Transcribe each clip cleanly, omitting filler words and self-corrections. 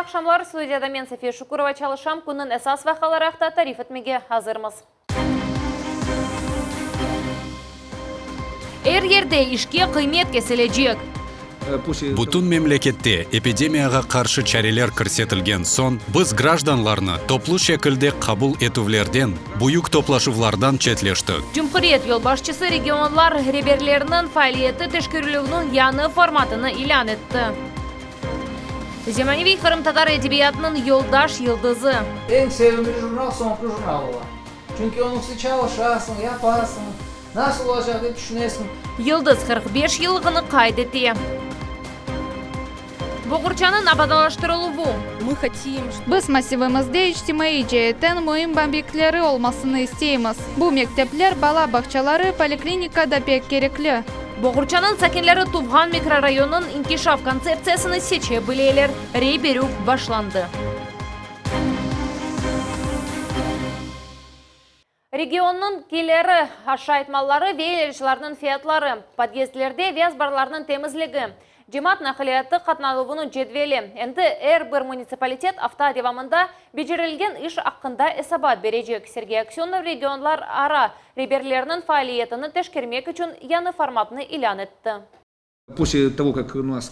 Akşamlar stüdiyada men Safiye Şukurova çalışam. Kunun esas vakalaraqta tarif etmege hazırmız. Her yerde işke kıymet kesilecek. Butun memlekette epidemiyaga qarşı çareler kirsetilgen son, biz gражданларны toplu şekilde kabul etuvlerden, buyuk toplaşuvlardan çetleştik. Cumhuriyet yol başçısı regionlar rehberlerinin faaliyeti teşkirliğinin yanı formatını ilan etti. Zemanevi Kırım Tatar Edebiyatı'nın yoldaş yıldızı. En sevimli jurnal Sonklu jurnal olan. Çünkü onun için çalışarsın, yaparsın, nasıl olacak diye düşünüyorsun. Yıldız 45 yıllığını kaydetti. Boğurçanın abadalaştırılığı. Biz massivimizde ijtimoiy jihatdan muhim obyektlari olmasını isteymiz. Bu mektepler, bala bakçaları, poliklinikada pek gerekli. Boğurçanın sakinleri Tuvhan mikrorayonun inkişaf konsepsiyasını seçebilirler. Reyberuf başlandı. Regionun geliri, aşağı etmaları ve ilericilerinin fiyatları, podyezdlerde vez barlarının temizliği, cemaat nakiliyatı katnalığının cedveli, endi her bir municipalitet hafta devamında becerilgen iş hakkında esabat verecek. Sergey Aksyonov regionlar ara rehberlerinin faaliyetini teşkirmek için yanı formatını ilan etti.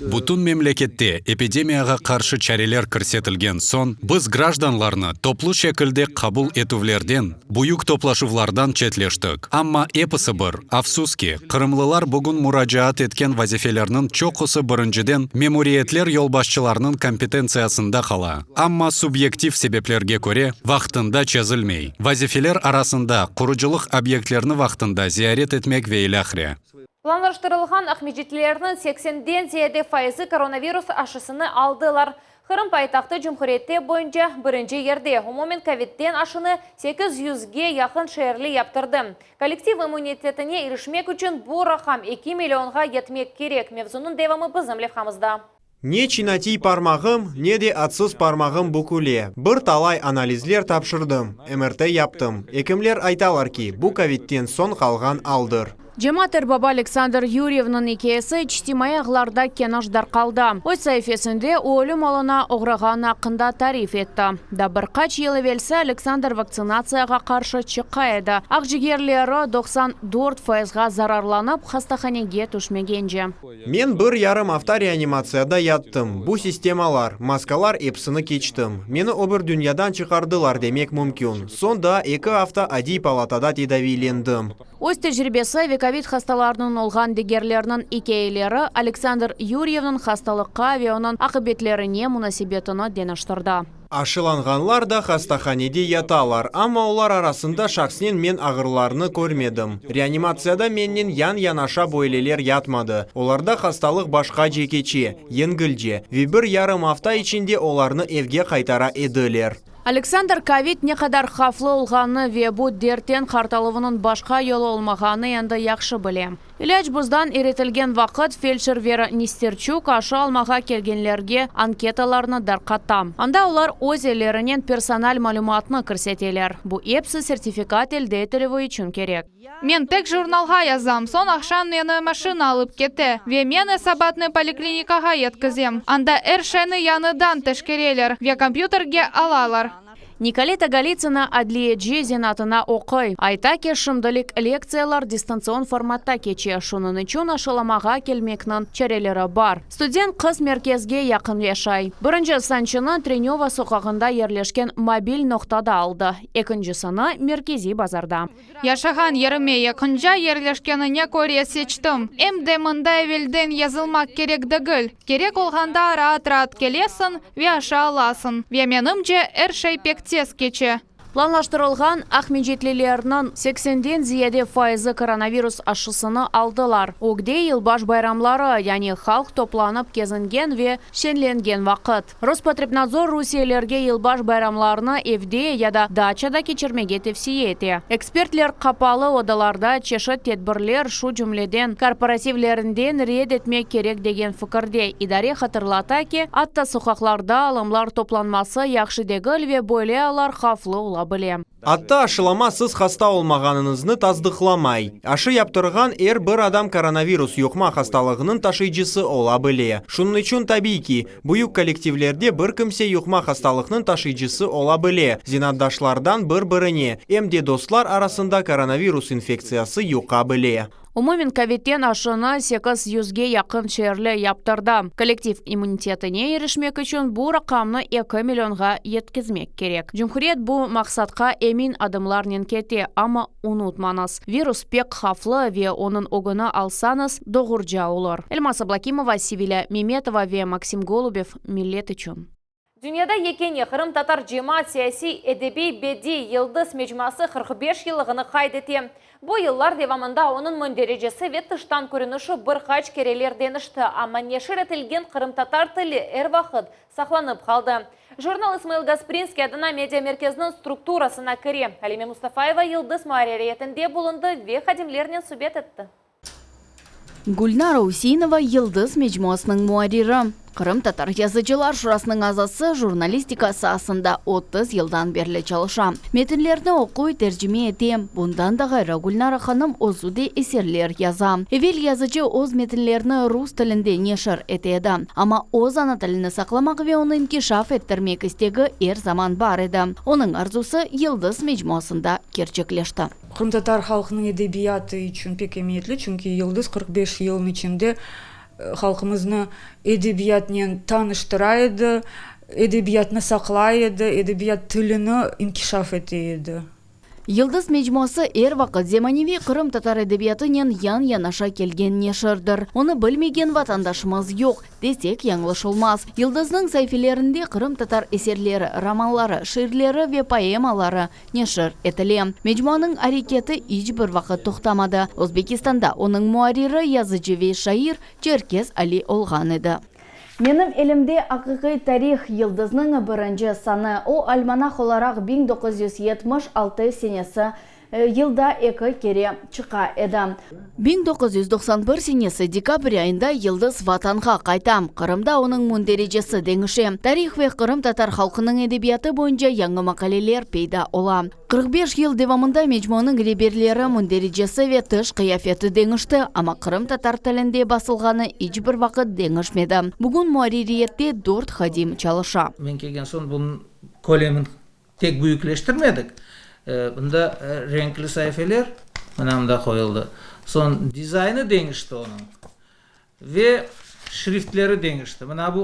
Butun memlekette epidemiyaga qarşı çareler kirsetilgen son, biz gражданларны toplu şekilde kabul etuvlerden, buyuk toplaşuvlardan çetleştik. Amma episi bir, afsuski, Kırımlılar bugün müracaat etken vazifelerinin çokusu birinciden memuriyetler yolbaşçılarının kompetensiyasında kala. Amma subjektiv sebeplerge göre vaxtında çözülmey. Vazifeler arasında kuruculuk obyektlerini vaxtında ziyaret etmek ve ilahre. Planlaştırılған Ahmedjetlilerinin 80'den ziyade faizi koronavirus aşısını aldılar. Kırım paytaxtı Cumhuriyeti boyunca birinci yerde. Umumen Covid'den aşını 800'ge yakın şehirli yaptırdı. Kolektiv immunitetine erişmek için bu rakam 2 milyonga yetmek gerek. Mevzunun devamı bizim levhamızda. Ne çinati parmağım, ne de atsız parmağım bukule. Bir talay analizler tapşırdım. MRT yaptım. Ekimler aytalar ki, bu Covid'den son kalgan aldır. Cemaat erbabı Aleksandr Yuryev'nin hikayesi ijtimoiy ağlarda kenaşdar kaldı. O sayfasında ölüm olana uğrağan hakkında tarif etti. Da birkaç yıl evvelse Aleksandr vaksinatsiyaga karşı çıkaydı. Akciğerleri 94%ga zararlanıp hastahanege düşmegence. Men bir yarım hafta reanimatsiyada yattım. Bu sistemalar, maskalar hepsini geçtim. Meni öbür dünyadan çıkardılar demek mümkün. Sonda 2 hafta adi palatada tedavilendim. Öz tecrübesi ve Covid hastalarının olğan digerlerinin hikayeleri Aleksandr Yuryev'nin hastalıkka ve onun akıbetlerine münasebetini deneştirdi. Aşılanganlar da hastahanede yatalar, ama onlar arasında şahsen men ağırlarını görmedim. Reanimatsiyada menin yan-yanaşa böyleler yatmadı. Onlarda hastalık başka cekeçi, yengilce ve bir yarım hafta içinde onlarını evge kaytara ediler. Aleksandr Covid ne kadar xavflı olğanı ve bu dertten qartalığının başka yolu olmağını endi yaxşı bilem. İlaç buzdan eritilgen vaqt felçer Vera Nisterchuk aşı almağa kelgenlerge anketalarını darqattam. Anda ular öz ellerinin personal malumatını kirseteler. Bu hepsi sertifikat elde etilivi için gerek. Men tek jurnalga yazam, son akşam meni maşina alıp ketdi ve men esabatni poliklinikaga yetkizem. Anda her şeyni yanıdan teşkireler ve kompüterge alalar. Nikoleta Golitsina adliyeci zenatına okuy. Ayta ki şimdilik leksiyalar distansiyon formatta keçi. Şunun için aşılamağa kelmeknin çareleri bar. Student kız merkezge yakın yaşay. Birinci sançını Trenyova sokağında yerleşken mobil noktada aldı. İkincisini merkezi bazarda. Yaşagan yerime yakınca yerleşkenine göre seçtim. Hem de mında evvelden yazılmak gerek değil. Gerek olganda rahat kelesin ve aşağı alasın. Ve menimce her şey pek tez geçe. Planlaştırılған Ahmedjetlilerinin 80'den ziyade faizi koronavirus aşısını aldılar. Ogde yılbaş bayramları, yani halk toplanıp gezingen ve şenlengen vakit. Rospotrebnadzor Rusiyalarga yılbaş bayramlarını evde ya da dachada keçirmege tavsiye etti. Ekspertler kapalı odalarda çeşit tedbirler şu cümleden korporativlerinden red etmek gerek degen fikirde. İdare hatırlata ki, hatta sokaklarda alımlar toplanması yaxşı değil ve böyle alar xavflı ола біле. Атта ашылама сыз хаста олмағаныңызны таздықламай. Ашы яптырған бір адам коронавирус юқма хасталығының ташыйчысы ола біле. Шунның үшін табийки, бұйық коллективлерде бір кімсе юқма хасталығының ташыйчысы ола біле. Зинаддашлардан бір-біріне, әмде достлар арасында коронавирус инфекциясы юқа біле. Умумен ковидтен ашыны 800-ге якын шерлі яптырды. Коллектив иммунитетіне ерішмек үшін бұл рақамны 2 миллионға еткізмек керек. Жүмхурет бұл мақсатқа эмин адымларнен кете, ама унутманыз. Вирус пек хафлы ве оның огыны алсаныз доғыржа олар. Эльмаса Блакимова, Сивиля Меметова ве Максим Голубев, Миллет үшін. Дүнияда екене Қырым татар жемат саяси әдеби беди Йылдыз мечмасы 45 елығыны қайдете. Бұл еллар девамында оның мөн дәрежесі вет тыштан көрініші бір қач керелер денішті, ама нешір етілген Қырым татар тілі вақыт сақланып қалды. Журнал Исмаил Гаспринский адына медиа мерkezінің структурасына кіре. Алиме Мустафаева Йылдыз муареретінде болынды ве хадимлерінен субет етті. Гульнара Усейнова Йылдыз мечмасының муарирі. Қырым татар язычылар шурасының азасы журналистика сасында 30 елдан берлі çalışа. Метінлерді оқуй тәржіме етем. Бұндан да ғайра Гульнара ханым озуде есерлер яза. Евел язычы оз метінлерді рус тілінде нешір етеді. Ама оз ана тіліні сақламақ ве оны инкишаф еттірмек істегі заман бар еді. Оның арзусы Йылдыз мечмасында керчеклешті. Қырым татар халқының edebiyatı үшін пек еметлі, чүнки Йылдыз 45 елдің içinde халқымызны edebiyatнен таныштырайды, edebiyatны сақлайды, edebiyat тіліні инкишаф етеді. Йылдыз мечмасы вақыт земаневи Қырым татар эдебиятынен ян-янаша келген нешірдір. Оны білмеген ватандашымыз жоқ, десек яңлыш олмаз. Йылдыздың сайфелерінде Қырым татар есерлері, романлары, ширлері ве поэмалары нешір етіле. Мечманың әрекеті бір вақыт тоқтамады. Өзбекистанда оның муарирі язычы ве шайыр Черкес Али олған еді. Менің елімде ақиқи тарих Йылдызның бірінші саны. О альманах оларақ 1976 сенесі Йылда екі кере чықа еді. 1991 сенесі декабрь айында Йылдыз ватанға қайтам. Қырымда оның мөн дәрежесі деңіше. Тарих ве Қырым татар халқының эдебияты бойынша яңы мақалелер пейда ола. 45 ел девамында мечманың реберлері мөн дәрежесі ве тыш қияфеті деңішті, ама Қырым татар тілінде басылғаны бір вақыт деңішмеді. Бүгін муаририетте 4 хадим çalışа. Мен келген сон бұның көлемін тек büyükleştirmedik. Bunda renkli sayfeler mınamda koyuldu. Son dizaynı değişti onun. Ve şriftleri değişti. Buna bu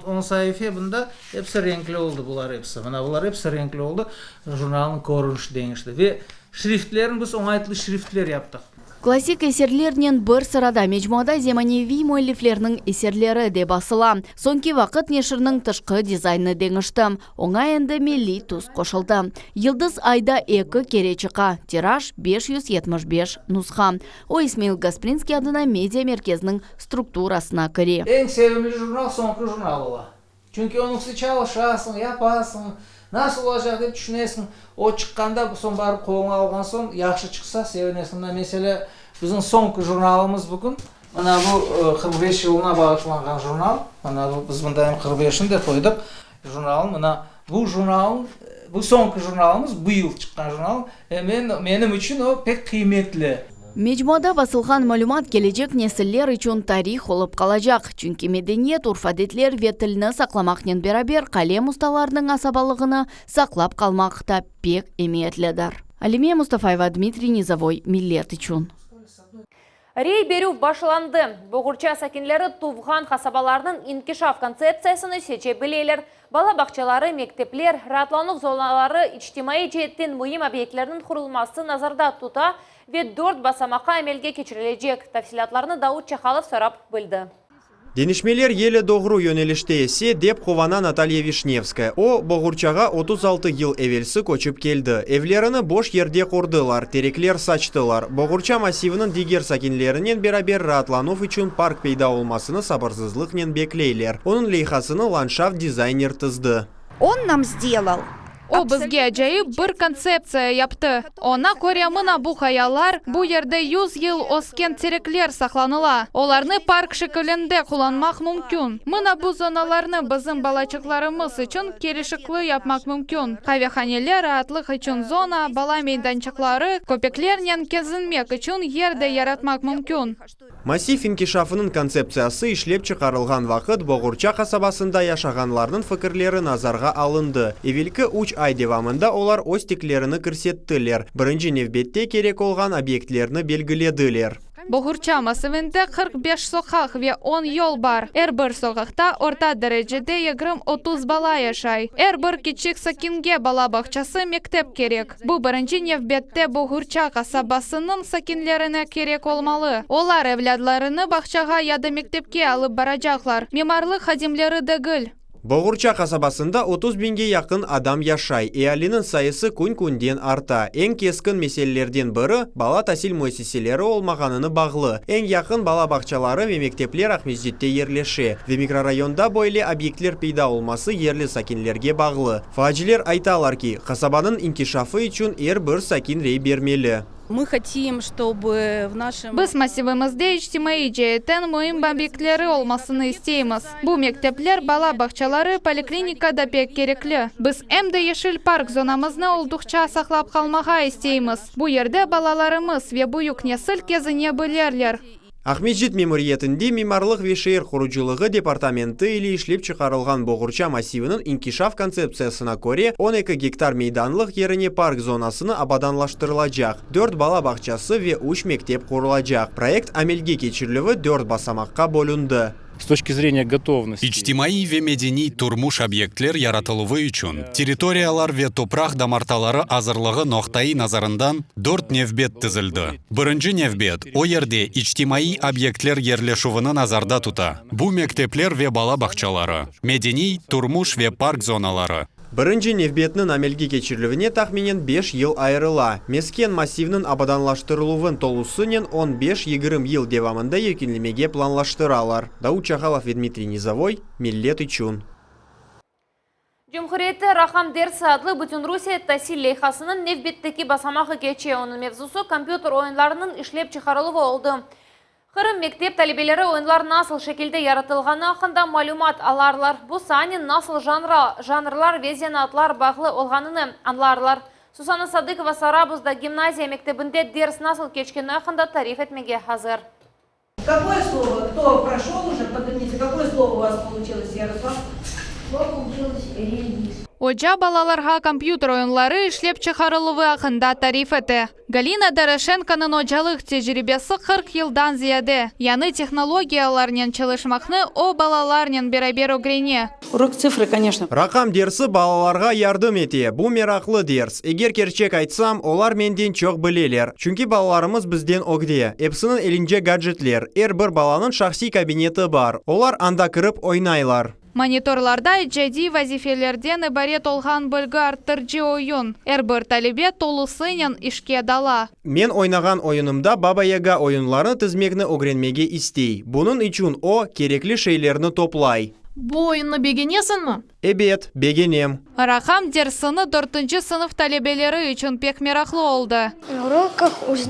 10 sayfa bunda hepsi renkli oldu bunlar hepsi. Buna bunlar hepsi renkli oldu. Jurnalın görünüşü değişti. Ve şriftlerin biz oңайтlı şriftler yaptık. Классик есерлерінен бір сырада мечмада земаневи муэллифлерінің есерлері де басыла. Сонки вақыт нешірінің тышқы дизайны деңішті. Оңай енді милли тұз қошылды. Йылдыз айда 2 кере чықа. Тираж 575 нұсқа. О Исмаил Гаспринский адына медиа мерkezінің структурасына кіре. En sevimli jurnal sonki jurnal ola. Çünkü onunsi çalışasın, yapasın. Nasıl olacak diye düşünesin. O çıkkanda son barıp qoğuna algan son yaxşı çıksa sevinesin. Mesela bizim sonki jurnalımız bugün. Mana bu 45 yılına bağışlangan jurnal. Mana bu biz bunda hem 45'ini de koyduk. Jurnalın mana bu jurnalın bu sonki jurnalımız bu yıl çıkan jurnal. Benim için o pek kıymetli. Мечмада басылған мәлімат келечек несілер үшін тарих олып қалажақ. Чүнки медениет, урфадетлер ве тіліні сақламақнен берабер қалем ұсталарының асабалығыны сақлап қалмақта пек еметледір. Алиме Мустафаева, Дмитрий Низовой, Миллет үшін. Рей беру башыланды. Бұғырча сәкенлері туғған қасабаларының инкишаф концепциясыны сече білелер. Бала бақчалары, мектеплер, ратланық зоналары ичтимаи жеттен мұйым объектлерінің құрылмасы назарда тута ve 4 басамаққа әмелге кечірілежек. Тафсилатларыны Дауд Чахалов сұрап білді. Денишмелер елі доғыру yönelişte есе деп қована Наталья Вишневская. О Боғырчаға 36 ел әвелсі көчіп келді. Evlerini бош ерде қордылар, тереклер сачтылар. Боғырча массивінің дигер сакинлерінен берабер ратланув үшін парк пейда олмасыны сабырсызлықнен беклейлер. Оның лейхасыны ландшафт дизайнер тызды. Он нам сделал О бізге жайып бір концепция япты. Она көре мына бу хаялар, бу ерде 100 ел оскен тереклер сақланыла. Оларны парк шекілінде құланмақ мүмкін. Мына бу зоналарны бізім балачықларымыз үшін келешіклі япмақ мүмкін. Кавеханелер атлық үшін зона, бала мейданчықлары, көпеклернен кезінмек үшін ерде яратмақ мүмкін. Массив инкишафының концепциясы ишлеп чықарылған вақыт Боғурча қасабасында яшағанларның фікірлері назарға алынды. Евелкі 3 ай девамында олар остеклеріні кірсеттілер. Бірінші невбетте керек олған объектлеріні белгіледілер. Боғурча массивінде 45 соқақ ве 10 yol бар. Бір соқақта орта дәрежеде 20-30 бала яшай. Бір кичік сакинге бала бақчасы мектеп керек. Бұл бірінші невбетте Боғурча қасабасының сакинлеріне керек олмалы. Олар evladlarını бақчаға яды мектепке алып баражақлар. Мемарлық хадимлері дегіл. Боғурча қасабасында 30 бинге яқын адам яшай. Эалінің сайысы күн-күнден арта. Ең кескін меселелерден бірі бала тәсіл мөсеселері олмағаныны бағлы. Ең яқын бала бақчалары ве мектеплер Ақмешітте ерлеше. Ве микрорайонда бойлы объектлер пейда олмасы ерлі сакинлерге бағлы. Фажилер айталар ки, қасабаның инкишафы үшін бір сакин рей бермелі. Мы хотим, чтобы в нашем... Біз массивімізде ijtimai жейттен мұйым объектлері олмасыны істейміз. Бұл мектеплер бала бақчалары поликлиникада пек кереклі. Біз әмді ешіл парк зонамызны олдықча сақлап қалмаға істейміз. Бұл ерде балаларымыз ве бұйық несіл кезіне білерлер. Ахмеджит мемориетінде мемарлық вешейр құручылығы департаменті или ишлеп чықарылған Боғурча массивінің инкишаф концепциясына көре 12 гектар мейданлық еріне парк зонасыны абаданлаштырылacak. 4 бала бақчасы ве 3 мектеп құрылacak. Проект амелге кечірлігі 4 басамаққа бөлінді. С точки зрения готовности. Ичтимаи ве медени турмуш объектлер яратылывы üçün. Территориялар ве топрақ дамарталары азырлығы ноқтайы назарындан 4 невбет тізілді. Бірінші невбет, о ерде ичтимаи объектлер ерлешуыны назарда тута. Бу мектеплер ве бала бақчалары. Медени, турмуш ве парк зоналары. Бірінші невбетінің амелге кечірлігіне тахменен 5 ел айрыла. Мескен массивінің абаданлаштырылуын толусынен 15-20 ел девамында екінлемеге планлаштыралар. Дауд Чахалов, Дмитрий Низовой, Миллет Ичун. Cumhuriyeti Raham Dersi adlı bütün Rusya tahsil leyhasının nevbetteki basamaqı geçe. Onun mevzusu kompüter oyunlarının işlep çıkarılığı oldu. Kırım mektep talebeleri oyunlar nasıl şekilde yaratılğanı hakkında malumat alarlar. Bu sahnenin nasıl janrlar ve zenatlar bağlı olğanını anlarlar. Susana Sadıkova Sarabuz'da gimnaziya mektebinde ders nasıl geçkeni hakkında tarif etmege hazır. Какое слово? Кто прошел уже? Поднимите. Какое слово у вас получилось, Ярослав? Слово получилось релиз. Оджа балаларға компьютер ойынлары ішлеп чықарылығы ақында тариф еті. Галина Дорошенконың ожалық тежірибесі 40 елдан зияде. Яны технологияларнен çalışмақны о балаларнен берабер огрене. Урок цифры, конечно. Рақам дерсі балаларға ярдым ете. Бұл мерақлы дерс. Егер керчек айтсам, олар менден чоқ білелер. Чүнки балаларымыз бізден огде. Эпсінің елінже гаджетлер. Бір баланың шақси кабинеті бар. Олар анда кіріп ойнайлар. Мониторларда ijadi вазифелерден ибарет олған білгі арттыржы ойын. Бір талебе толысынен ішке дала. Мен ойнаған ойынымда Баба Яга ойынларын тізмекні огренмеге істей. Бұның үшін о керекли шейлерні топлай. Бұл ойынны бегенесін ма? Эбет, бегенем. Рахам дерсіні 4-ші сынып талебелері үшін пек мерақлы олды.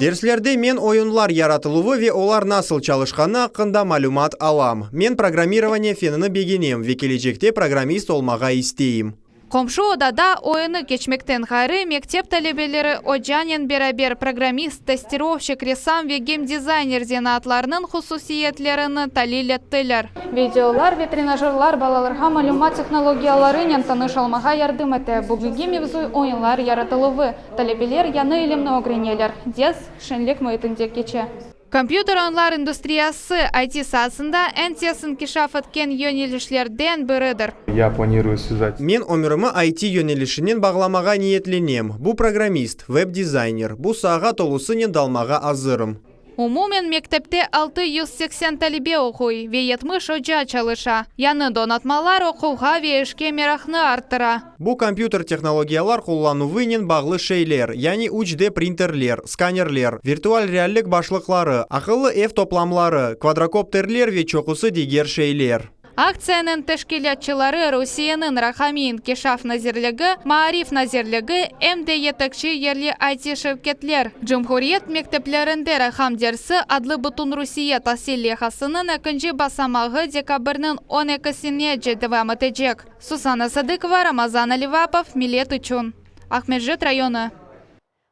Дерслерде мен ойынлар яратылуы ве олар насыл çalışқаны ақында малюмат алам. Мен программирование фенini бегенем, ве келечекте программист олмаға істейім. Комшу одада ойыны кечмектен хайры мектеп талебелері оджанен берабер программист, тестировщик, ресам ве геймдизайнер зенатларының хусусиетлеріні талилеттілер. Видеолар ве тренажерлар балаларға малюмат технологияларынен таныш алмаға ярдым еті. Бүгінгі мевзуй ойынлар яратылывы. Талебелер яны илімні огренелер. Дез шынлік мөйтінде кече. Компьютер онлар индустриясы IT сасында әнтесін кешаф еткен yönelişlerден бірідір. Я планирую связать. Мен өмірімі IT yönelişінен бағламаға ниетленем. Бұл программист, веб-дизайнер. Бұл саға толысынен далмаға азырым. Умумен мектепте 680 талебе оқуй, ве 70 оджа çalışа. Яны донатмалар оқуға ве ішке мерахны арттыра. Бұл компьютер технологиялар қоллануынен бағлы шейлер, яни 3D принтерлер, сканерлер, виртуал реаллік башлықлары, ақылы F топламлары, квадрокоптерлер ве чоқысы дегер шейлер. Акцияның тәшкилатчылары Русияның Рахамин Кешаф назирлігі, Маариф назирлігі, әмде етікші ерлі айти шевкетлер. Джумхуриет мектеплерінде Рахам дерсі адлы бұтын Русия тасил лехасының әкінжі басамағы декабрның 12-сіне жедівам етежек. Сусана Садыкова, Рамазан Аливапов, Милет Учун. Ахмеджет районы.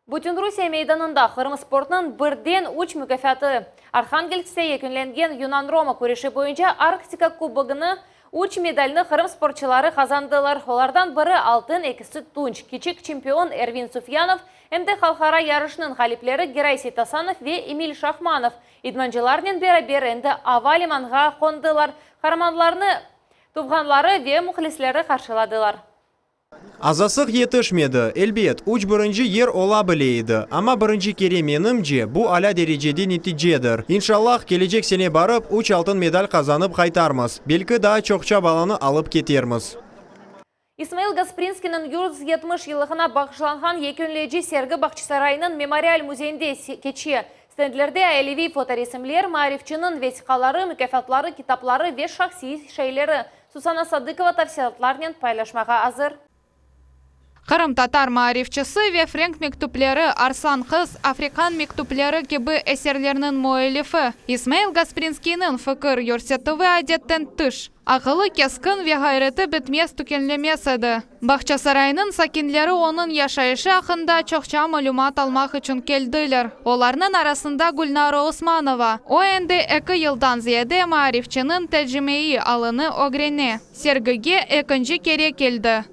Бүтін Русия мейданында Қырым спортының бірден үш мүкафаты. Архангельскте екінленген Юнан-Рома көреші бойынша Арктика кубогыны үш медальны Қырым спортчылары қазандылар. Олардан бірі алтын, екісі тунч. Кичик чемпион Эрвин Суфьянов, әмді халқара ярышының қалиплері Герай Сейтасанов ве Эмиль Шахманов. Идманчыларнен бері әнді авалиманға қондылар. Қараманларны туғанлары ве мұхлислері қаршыладылар. Азасық етішмеді. Элбет, уч бірінші ер ола білейді. Ама бірінші кеременімже, бұл аля дережеде нетижедір. Иншаллах, келечек сене барып, уч алтын медаль қазанып қайтармыз. Белкі да чоқча баланы алып кетерміз. Исмаил Гаспринскийның 170 елығына бағышланған екінлежі Сергі Бақчысарайының мемориал музейінде кече. Стендлерде әйелеви фоторесімлер, маарифчының весиқалары, мүкафатлары, китаплары ве шахси шейлері. Сусана Садыкова тәфсиратлармен пайлашмаға азыр. Қырым татар маарифчысы ве френк мектуплері Арсан Қыз, Африкан мектуплері кебі әсерлерінің муэлифі. Исмаил Гаспринскийның фікір юрсетовы адеттен түш. Ақылы кескін ве ғайреті бітмес түкенлемеседі. Бақчасарайының сакинлері оның яшайышы ақында чоқча мәлумат алмақ үшін келділер. Оларның арасында Гүлнара Османова. О әнді 2 елдан зияде маарифчының тәжімеyi алыны огрене. Сергіге екінші кере келді.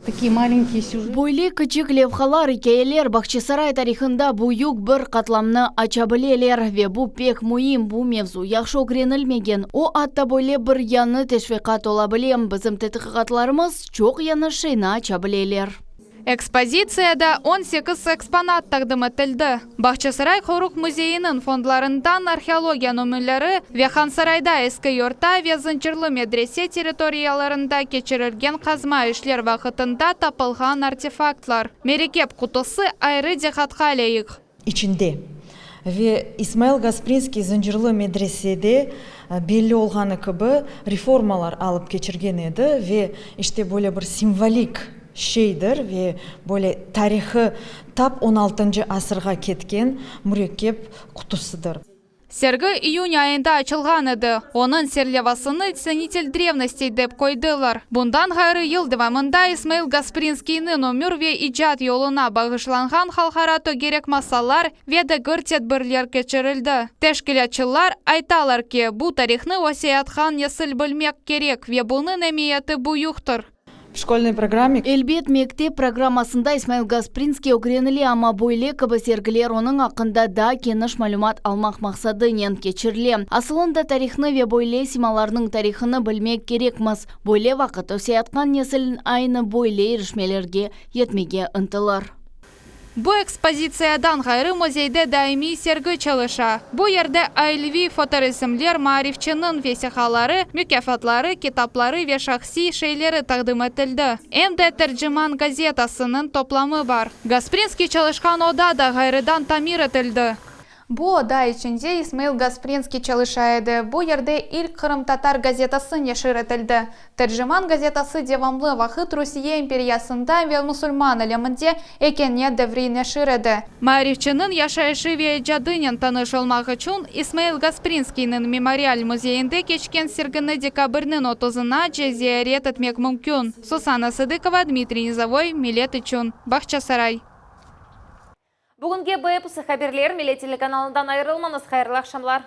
Бойлы кычык левхалар икейлер Бақчасарай тарихында буюк бір қатламны ачабылелер ве бу пек муим бу мевзу яқшы огренілмеген. О атта бойлы бір яны тешвиқат ола білем, бізім тетіқатларымыз чоқ яны шейна ачабылелер. Экспозицияда 18 экспонат тақдым етілді. Бақчасарай Қоруқ музейінің фондларындан археология нөмірлері Вехансарайда ескі йорта ве зынчырлы медресе территорияларында кечірілген қазма ішлер вақытында тапылған артефактлар. Мерекеп құтысы айры дехатқа лейік. İçinde ve İsmail Gasprinski Zincirli medresede belli olğanı gibi reformalar alıp geçirgen edi ve işte böyle bir simvolik şeydir ve böyle tarihi tap 16. asırga ketken mürekkep kutusudur. Сергі июнь айында açılған еді. Оның серлевасыны ценитель древностей деп койдылар. Бұндан ғайры ел девамында Исмаил Гаспринскийның өмір ве ижат yoluna бағышланған халқараты керек масалар веді гүртет бірлер кечірілді. Тәшкілятчылар айталар ке, бұл тарихны осиятхан есіл білмек керек ве бұның әмейеті бұйықтыр. В школьной программе Элбет мектеп программасында Исмаил Гаспринский огренілі ама бойлы кібі сергілер оның ақында да кеніш малюмат алмақ мақсады нен кечірле. Асылында тарихны ве бойлы сималарының тарихыны білмек керекміз. Бойлы вақыт өсиятқан несілін айны бойлы ерішмелерге етмеге ұнтылар. Бұ экспозициядан ғайры музейде даими сергі чалыша. Бұ ерде айлви фоторесімлер маарифчының весихалары, мүкафатлары, китаплары ве шахси шейлері тақдым етілді. Әмді тәржіман газетасының топламы бар. Гаспринский чалышқан ода да ғайрыдан тамир етілді. Бұ ода ішінде Исмаил Гаспринский чалыша еді. Бұ ерде ilk Қырым татар газетасы нешір етілді. Тәржіман газетасы девамлы вақыт Русия империясында ве мұсульман әлемінде екенне дәври нешір еді. Маарифчының яшайшы ве жадынен таныш олмақ үшін Исмаил Гаспринскийның мемориал музейінде кечкен сергіні декабрның 30-на зиярет етмек мүмкін. Сусана Садыкова, Дмитрий Низовой, Милет Учун, Бақчасарай. Бүгінге бұйыпысы хаберлер Милет телеканалынан айырылмаңыз, қайырлы ақшамлар.